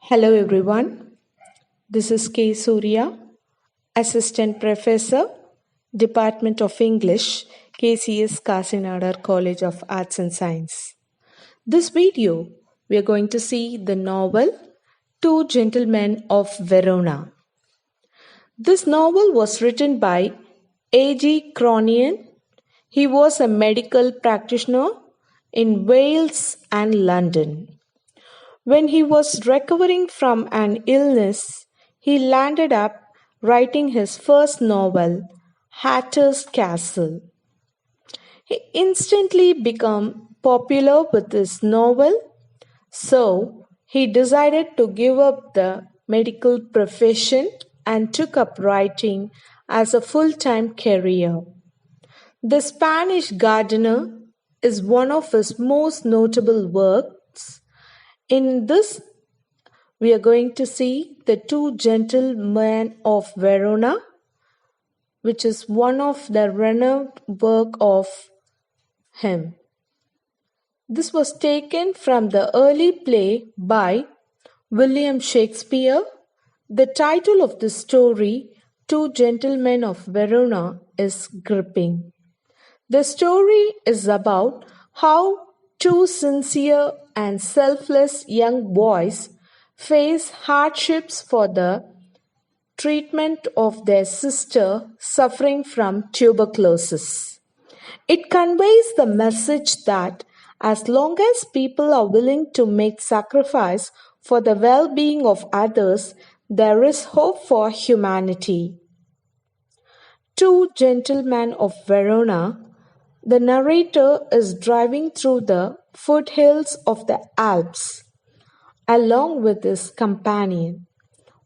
Hello everyone, this is K. Suriya, Assistant Professor, Department of English, KCS Kasinadar College of Arts and Science. This video, we are going to see the novel Two Gentlemen of Verona. This novel was written by A.G. Cronin. He was a medical practitioner in Wales and London. When he was recovering from an illness, he landed up writing his first novel, Hatter's Castle. He instantly became popular with his novel, so he decided to give up the medical profession and took up writing as a full-time career. The Spanish Gardener is one of his most notable works. In this, we are going to see The Two Gentlemen of Verona, which is one of the renowned work of him. This was taken from the early play by William Shakespeare. The title of the story, Two Gentlemen of Verona, is gripping. The story is about how two sincere and selfless young boys face hardships for the treatment of their sister suffering from tuberculosis. It conveys the message that as long as people are willing to make sacrifice for the well-being of others, there is hope for humanity. Two Gentlemen of Verona. The narrator is driving through the foothills of the Alps along with his companion.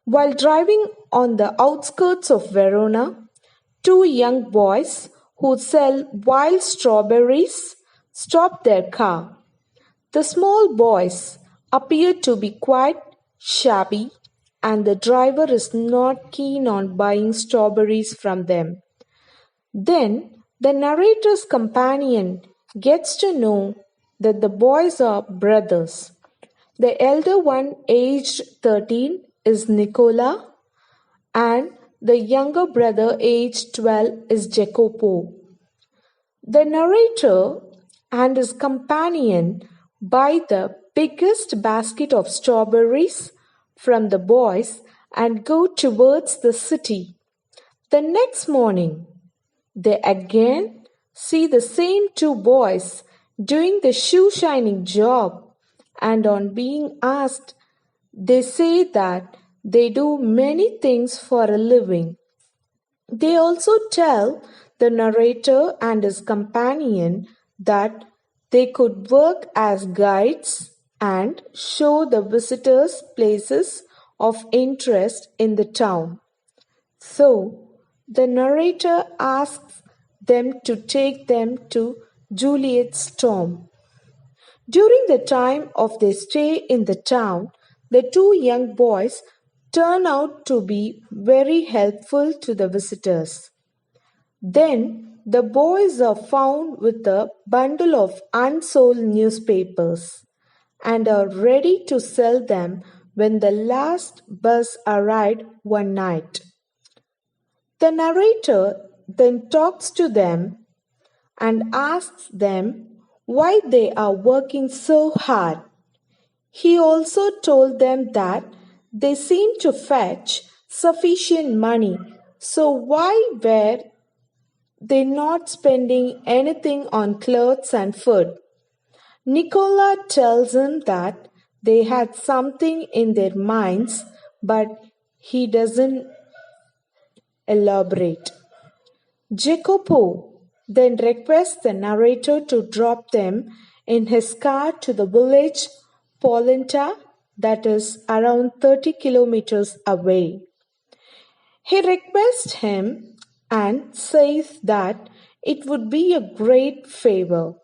While driving on the outskirts of Verona, two young boys who sell wild strawberries stop their car. The small boys appear to be quite shabby, and the driver is not keen on buying strawberries from them. Then the narrator's companion gets to know that the boys are brothers. The elder one, aged 13, is Nicola, and the younger brother, aged 12, is Jacopo. The narrator and his companion buy the biggest basket of strawberries from the boys and go towards the city. The next morning, they again see the same two boys doing the shoe-shining job, and on being asked, they say that they do many things for a living. They also tell the narrator and his companion that they could work as guides and show the visitors places of interest in the town. So, the narrator asks them to take them to Juliet's tomb. During the time of their stay in the town, the two young boys turn out to be very helpful to the visitors. Then the boys are found with a bundle of unsold newspapers and are ready to sell them when the last bus arrived one night. The narrator then talks to them and asks them why they are working so hard. He also told them that they seem to fetch sufficient money, so why were they not spending anything on clothes and food? Nicola tells him that they had something in their minds, but he doesn't elaborate. Jacopo then requests the narrator to drop them in his car to the village Polenta, that is around 30 kilometers away. He requests him and says that it would be a great favor.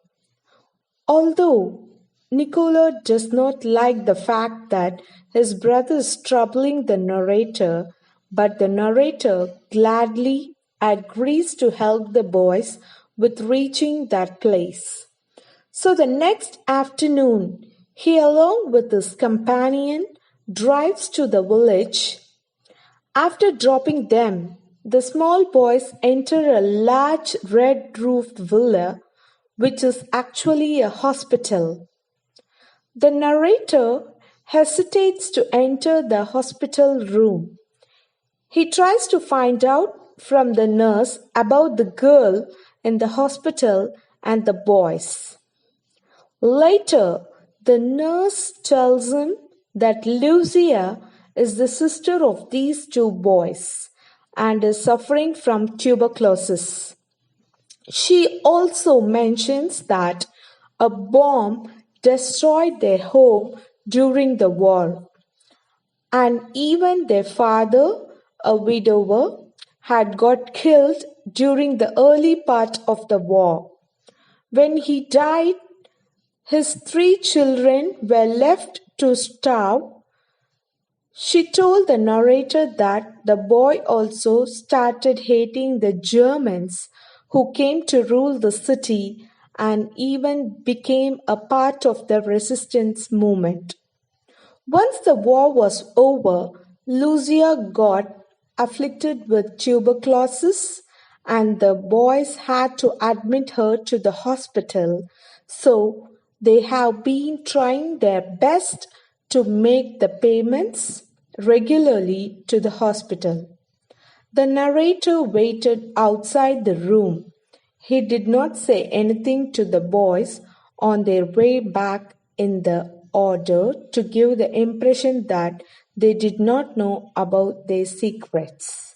Although Nicola does not like the fact that his brother is troubling the narrator, but the narrator gladly agrees to help the boys with reaching that place. So the next afternoon, he along with his companion drives to the village. After dropping them, the small boys enter a large red-roofed villa, which is actually a hospital. The narrator hesitates to enter the hospital room. He tries to find out from the nurse about the girl in the hospital and the boys. Later, the nurse tells him that Lucia is the sister of these two boys and is suffering from tuberculosis. She also mentions that a bomb destroyed their home during the war, and even their father, a widower, had got killed during the early part of the war. When he died, his 3 children were left to starve. She told the narrator that the boy also started hating the Germans who came to rule the city and even became a part of the resistance movement. Once the war was over, Lucia got afflicted with tuberculosis and the boys had to admit her to the hospital, so they have been trying their best to make the payments regularly to the hospital. The narrator waited outside the room. He did not say anything to the boys on their way back in the order to give the impression that they did not know about their secrets.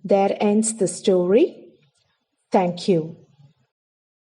There ends the story. Thank you.